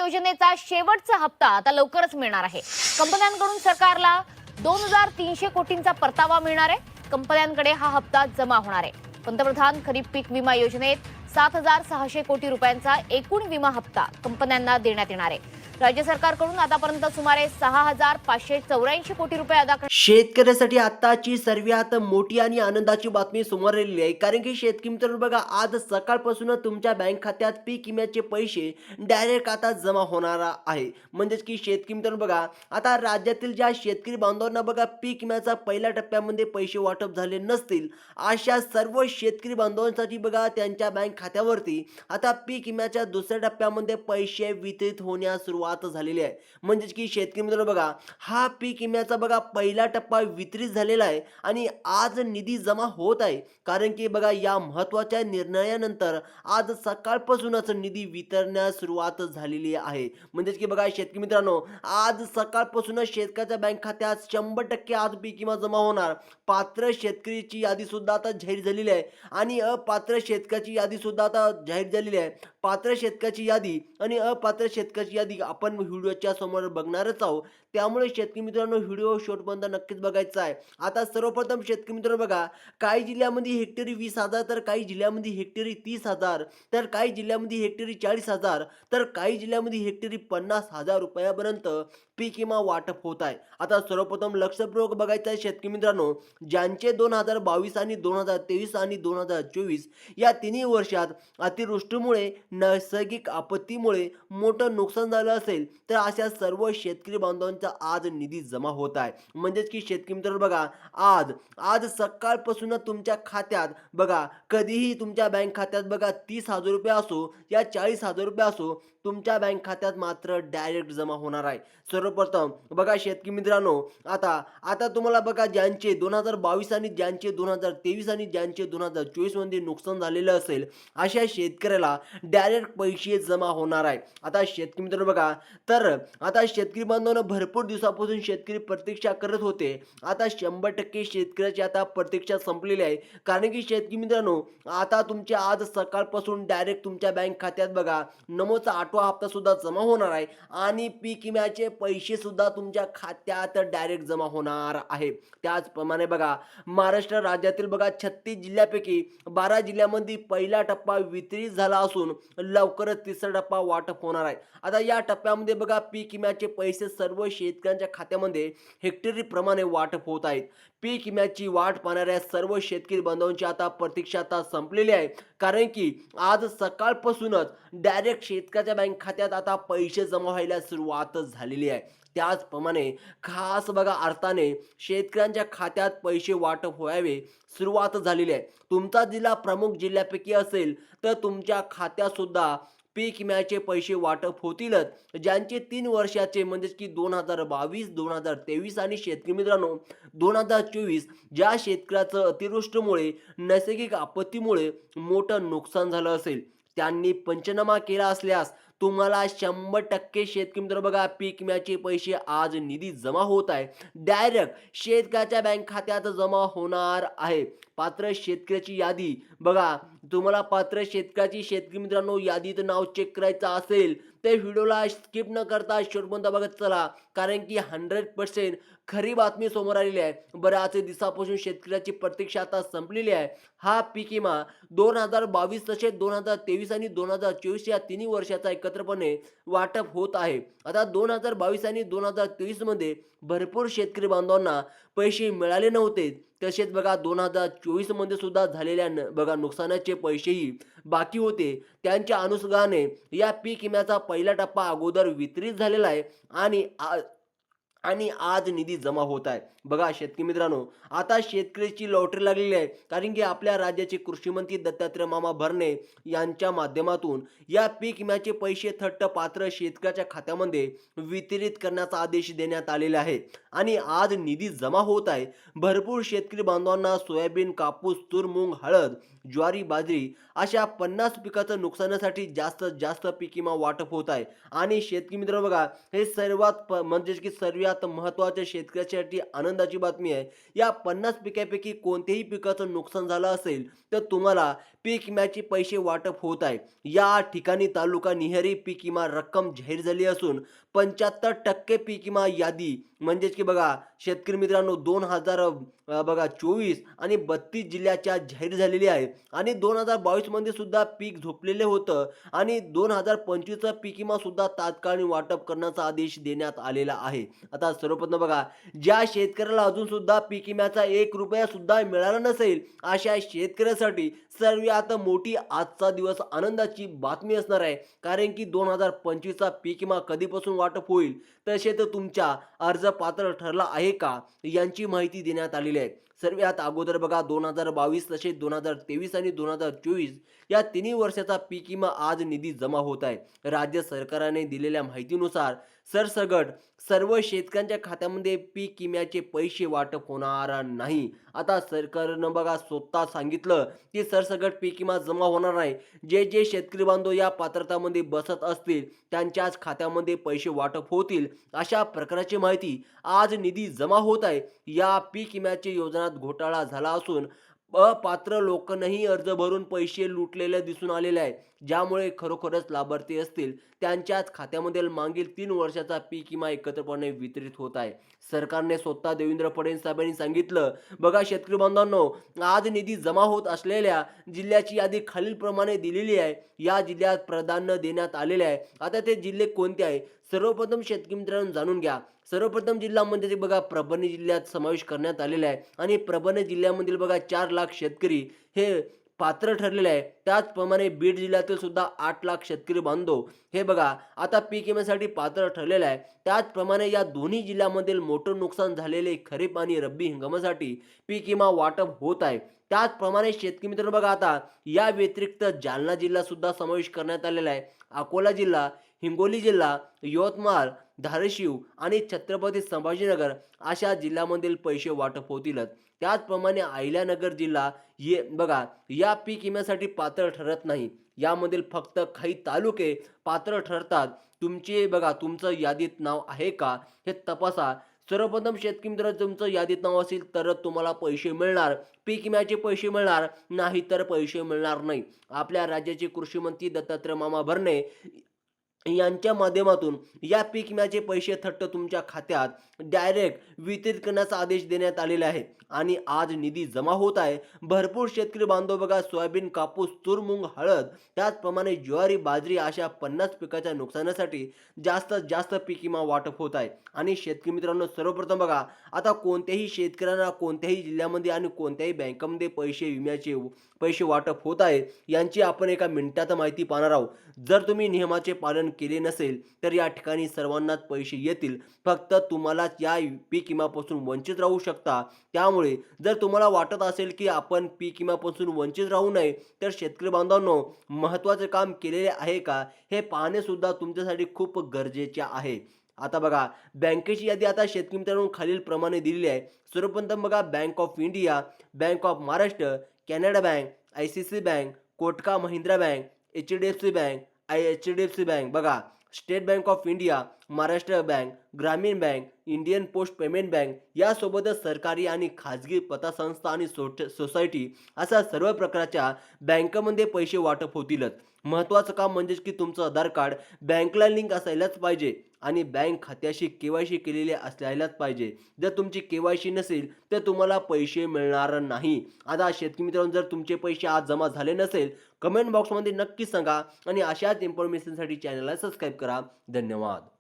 योजनेचा शेवटचा हप्ता आता लवकरच मिळणार आहे. कंपन्यांकडून सरकारला 2300 कोटींचा परतावा मिळणार आहे. कंपन्यांकडे हा हप्ता जमा होणार आहे. पंतप्रधान खरीप पीक विमा योजनेत 7600 कोटी रुपयांचा एकूण विमा हप्ता कंपन्यांना देण्यात येणार आहे. राज्य सरकारकडून आतापर्यंत सुमारे 6584 कोटी रुपये अदा करण्यात. शेतकऱ्यासाठी आताची सर्वात मोठी आणि आनंदाची बातमी समोर आलेली आहे. कारण की शेतकरी मित्रांनो बघा, आज सकाळपासून तुमच्या बँक खात्यात पीक विम्याचे पैसे डायरेक्ट आता जमा होणार आहे. म्हणजेच की शेतकरी मित्रांनो बघा, आता राज्यातील ज्या शेतकरी बांधवांना बघा पीक विम्याचा पहिल्या टप्प्यामध्ये पैसे वाटप झाले नसतील, अशा सर्व शेतकरी बांधवांसाठी बघा त्यांच्या बँक खात्यावरती आता पीक विम्याच्या दुसऱ्या टप्प्यामध्ये पैसे वितरित होण्यास सुरुवात झालेली आहे. म्हणजेच की शेतकरी मित्रांनो बघा, हा पीक विम्याचा बघा पहिला टप्पा वितरित झालेला आहे आणि आज निधी जमा होत आहे. कारण की बघा, या महत्त्वाच्या निर्णयानंतर आज सकाळपासूनच निधी वितरण्यास सुरुवात झालेली आहे. म्हणजेच की बघा शेतकरी मित्रांनो, आज सकाळपासूनच शेतकऱ्याच्या बँक खात्यात 100% आज पीक विमा जमा होणार. पात्र शेतकरीची यादी सुद्धा आता जाहीर झालेली आहे आणि अपात्र शेतकऱ्याची यादी सुद्धा आता जाहीर झालेली आहे. पात्र शेतकऱ्याची यादी आणि अपात्र शेतकऱ्याची यादी आपण व्हिडिओच्या समोर बघणारच आहोत. त्यामुळे शेतकरी मित्रांनो, व्हिडिओ शेवटपर्यंत नक्कीच बघायचा आहे. आता सर्वप्रथम शेतकरी मित्रांनो बघा, काही जिल्ह्यामध्ये हेक्टरी 20,000, तर काही जिल्ह्यामध्ये हेक्टरी 30,000, तर काही जिल्ह्यामध्ये हेक्टरी 40,000, तर काही जिल्ह्यामध्ये हेक्टरी 50,000 रुपयापर्यंत पीक विमा वाटप होत आहे. आता सर्वप्रथम लक्षपूर्वक बघायचं आहे शेतकरी मित्रांनो, ज्यांचे 2022 आणि 2023 आणि 2024 या तिन्ही वर्षात अतिवृष्टीमुळे नैसर्गिक आपत्तीमुळे मोठं नुकसान झालं असेल, तर अशा सर्व शेतकरी बांधवांचा आज निधी जमा होत आहे. म्हणजेच की शेतकरी मित्रांनो बघा, आज आज सकाळपासून तुमच्या खात्यात बघा, कधीही तुमच्या बँक खात्यात बघा 30,000 रुपये असो या 40,000 रुपये असो, तुमच्या बँक खात्यात मात्र डायरेक्ट जमा होणार आहे. सर्वप्रथम बघा शेतकरी मित्रांनो, आता आता तुम्हाला बघा, ज्यांचे 2022 आणि ज्यांचे 2023 आणि ज्यांचे 2024 मध्ये नुकसान झालेलं असेल, अशा शेतकऱ्याला डायरेक्ट पैसे जमा होणार आहे. आता शेतकरी मित्रांनो बघा, तर आता शेतकरी बांधवांना भरपूर दिवसापासून शेतकरी प्रतीक्षा करत होते. आता 100% शेतकऱ्याची आता प्रतीक्षा संपलेली आहे. कारण की शेतकरी मित्रांनो, आता तुमच्या आज सकाळपासून डायरेक्ट तुमच्या बँक खात्यात बघा नमोचा 8वा हप्ता सुद्धा जमा होणार आहे आणि पीक विम्याचे पैसे सुद्धा तुमच्या खात्यात डायरेक्ट जमा होणार आहे. त्याचप्रमाणे बघा, महाराष्ट्र राज्यातील बघा 36 जिल्ह्यापैकी 12 जिल्ह्यामध्ये पहिला टप्पा वितरित झाला असून लवकरच तिसरा टप्पा वाटप होणार आहे. आता या टप्प्यामध्ये बघा पीक विम्याचे पैसे सर्व शेतकऱ्यांच्या खात्यामध्ये हेक्टरी प्रमाणे वाटप होत आहेत. पीक विम्याची वाट पाहणाऱ्या सर्व शेतकरी बांधवांची आता प्रतीक्षा आता संपलेली आहे. कारण की आज सकाळपासूनच डायरेक्ट शेतकऱ्याच्या बँक खात्यात आता पैसे जमा व्हायला सुरुवात झालेली आहे. त्याचप्रमाणे खास बघा अर्थाने शेतकऱ्यांच्या खात्यात पैसे वाटप व्हावे सुरुवात झालेली आहे. तुमचा जिल्हा प्रमुख जिल्ह्यापैकी असेल तर तुमच्या खात्यात सुद्धा पीक विम्याचे पैसे वाटप होतीलच. ज्यांचे 3 वर्षाचे म्हणजेच की 2022, 2023 आणि शेतकरी मित्रांनो 2024, ज्या शेतकऱ्याचं अतिवृष्टीमुळे नैसर्गिक आपत्तीमुळे मोठं नुकसान झालं असेल, त्यांनी पंचनामा केला असल्यास तुम्हाला 100% शेतकरी मित्र बघा पीक विम्याचे पैसे आज निधी जमा होत आहे. डायरेक्ट शेतकऱ्याच्या बँक खात्यात जमा होणार आहे. पात्र शेतकऱ्याची यादी बघा, तुम्हाला पात्र शेतकऱ्याची शेतकरी मित्रांनो यादीत नाव चेक करायचं असेल तर व्हिडिओला स्किप न करता शेवटपर्यंत बघत चला. कारण की 100% खरी बातमी समोर आलेली आहे. बऱ्याच दिवसापासून शेतकऱ्याची प्रतीक्षा आता संपलेली आहे. हा पीक विमा 2022 तसेच 2023 आणि 2024 या तिन्ही वर्षाचा एकत्रपणे वाटप होत आहे. आता 2022 आणि 2023 मध्ये भरपूर शेतकरी बांधवांना पैसे मिळाले नव्हते. तसेच बघा 2024 मध्ये सुद्धा झालेल्या बघा नुकसानाचे पैसेही बाकी होते. त्यांच्या अनुषंगाने या पीक विम्याचा पहिला टप्पा अगोदर वितरित झालेला आहे आणि आज निधी जमा होत आहे. बघा शेतकरी मित्रांनो, आता शेतकऱ्याची लॉटरी लागलेली आहे. कारण की आपल्या राज्याचे कृषी मंत्री दत्तात्रय मामा भरणे यांच्या माध्यमातून या पीक विम्याचे पैसे थट्ट पात्र शेतकऱ्याच्या खात्यामध्ये वितरित करण्याचा आदेश देण्यात आलेला आहे आणि आज निधी जमा होत आहे. भरपूर शेतकरी बांधवांना सोयाबीन, कापूस, तूर, मूग, हळद ज्वारी, बाजरी अशा 50 पिकाचं नुकसानासाठी जास्तीत जास्त पीक विमा वाटप होत आहे. आणि शेतकरी मित्रांनो बघा, हे म्हणजे की सर्वात महत्त्वाच्या शेतकऱ्यासाठी आनंदाची बातमी आहे. या 50 पिकापैकी कोणत्याही पिकाचं नुकसान झालं असेल तर तुम्हाला पीक विम्याचे पैसे वाटप होत आहे. या ठिकाणी तालुका निहारी पीक विमा रक्कम जाहीर झाली असून 75% पीक विमा यादी म्हणजेच की बघा शेतकरी मित्रांनो 2024 आणि 32 जिल्ह्याच्या जाहीर झालेली आहे. आणि 2022 मध्ये सुद्धा पीक झोपलेलं होतं आणि 2025चा पीक विमा सुद्धा तात्काळ वाटप करण्याचा आदेश देण्यात आलेला आहे. आता सर्वप्रथम बघा, ज्या शेतकऱ्याला अजून सुद्धा पीक विम्याचा 1 रुपया सुद्धा मिळाला नसेल अशा शेतकऱ्यासाठी सर्वात मोठी आजचा दिवस आनंदाची बातमी असणार आहे. कारण की 2025चा पीक विमा कधीपासून वाटप होईल, तसेच तुमचा अर्ज पात्र ठरला आहे का यांची माहिती देण्यात आलेली आहे. सर्वात अगोदर बघा 2022 तसेच 2023 आणि 2024 या तिन्ही वर्षाचा पीक विमा आज निधी जमा होत आहे. राज्य सरकारने दिलेल्या माहितीनुसार सरसगट सर्व शेतकऱ्यांच्या खात्यामध्ये पीक विम्याचे पैसे वाटप होणार नाही. आता सरकारनं बघा स्वतः सांगितलं की सरसगट पीक विमा जमा होणार नाही. जे जे शेतकरी बांधव या पात्रतामध्ये बसत असतील त्यांच्याच खात्यामध्ये पैसे वाटप होतील अशा प्रकारची माहिती आज निधी जमा होत आहे. या पीक विम्याच्या योजनात घोटाळा झाला असून अपात्र लोकांनाही अर्ज भरून पैसे लुटलेले दिसून आलेले आहे. ज्यामुळे खरोखरच लाभार्थी असतील त्यांच्याच खात्यामध्ये मागील 3 वर्षाचा पीक विमा एकत्रपणे वितरित होत आहे. सरकारने स्वतः देवेंद्र फडणवीस साहेबांनी सांगितलं, बघा शेतकरी बांधवांनो, आज निधी जमा होत असलेल्या जिल्ह्याची यादी खालीलप्रमाणे दिलेली आहे. या जिल्ह्यात प्राधान्य देण्यात आलेले आहे. आता ते जिल्हे कोणते आहे सर्वप्रथम शेतकरी मित्रांनो जाणून घ्या. सर्वप्रथम जिल्हा म्हणजे ते बघा परभणी जिल्ह्यात समावेश करण्यात आलेला आहे. आणि परभणी जिल्ह्यामधील बघा 4 लाख शेतकरी हे पात्र ठरलेले आहे. त्याचप्रमाणे बीड जिल्ह्यातील सुद्धा 8 लाख शेतकरी बांधव हे बघा आता पीक विम्यासाठी पात्र ठरलेले आहे. त्याचप्रमाणे या दोन्ही जिल्ह्यामधील मोठं नुकसान झालेले खरीप आणि रब्बी हंगामासाठी पीक विमा वाटप होत आहे. त्याचप्रमाणे शेतकरी मित्रांनो बघा, आता या व्यतिरिक्त जालना जिल्हा सुद्धा समावेश करण्यात आलेला आहे. अकोला जिल्हा, हिंगोली जिल्हा, यवतमाळ, धाराशिव आणि छत्रपती संभाजीनगर अशा जिल्ह्यामधील पैसे वाटप होतीलच. त्याचप्रमाणे अहिल्यानगर जिल्हा ये बघा या पीक विम्यासाठी पात्र ठरत नाही. यामधील फक्त काही तालुके पात्र ठरतात. तुमचे बघा तुमचं यादीत नाव आहे का हे तपासा. सर्वप्रथम शेतकरी मित्र, तुमचं यादीत नाव असेल तर तुम्हाला पैसे मिळणार, पीक विम्याचे पैसे मिळणार, नाही तर पैसे मिळणार नाही. आपल्या राज्याचे कृषी मंत्री दत्तात्रय मामा भरणे यांच्या माध्यमातून या पीक विम्याचे पैसे थट्ट तुमच्या खात्यात डायरेक्ट वितरित करण्याचा आदेश देण्यात आलेला आहे. आणि आज निधी जमा होत आहे. भरपूर शेतकरी बांधव बघा सोयाबीन, कापूस, तूर, मूग, हळद त्याचप्रमाणे ज्वारी, बाजरी अशा 50 पिकाच्या नुकसानासाठी जास्तीत जास्त पीक विमा वाटप होत आहे. आणि शेतकरी मित्रांनो सर्वप्रथम बघा, आता कोणत्याही शेतकऱ्यांना कोणत्याही जिल्ह्यामध्ये आणि कोणत्याही बँकांमध्ये पैसे वाटप होत आहे यांची आपण एका मिनिटात माहिती पाहणार आहोत. जर तुम्ही नियमाचे पालन केले नसेल तर या ठिकाणी सर्वांनाच पैसे येतील. फक्त तुम्हालाच या पीक विम्यापासून वंचित राहू शकता. त्यामुळे जर तुम्हाला वाटत असेल की आपण पीक विम्यापासून वंचित राहू नये तर शेतकरी बांधवांनो, महत्त्वाचे काम केलेले आहे का हे पाहणे सुद्धा तुमच्यासाठी खूप गरजेचे आहे. आता बघा बँकेची यादी आता शेतकरी मित्रांनो खालील प्रमाणे दिलेली आहे. सर्वप्रथम बघा Bank of India, Bank of Maharashtra, Canara Bank, ICICI Bank, Kotak Mahindra Bank, HDFC Bank, HDFC Bank बघा, State Bank of India, Maharashtra Bank, Gramin Bank, Indian Post Payment Bank यासोबतच सरकारी आणि खाजगी पतसंस्था आणि सोसायटी अशा सर्व प्रकारच्या बँकांमध्ये पैसे वाटप होतीलच. महत्त्वाचं काम म्हणजेच की तुमचं आधार कार्ड बँकला लिंक असायलाच पाहिजे आणि बँक खात्याशी KYC केलेले असायलाच पाहिजे. जर तुमची KYC नसेल तर तुम्हाला पैसे मिळणार नाही. आता शेतकरी मित्रांनो, जर तुमचे पैसे आज जमा झाले नसेल कमेंट बॉक्समध्ये नक्की सांगा आणि अशाच इन्फॉर्मेशनसाठी चॅनलला सबस्क्राईब करा. धन्यवाद.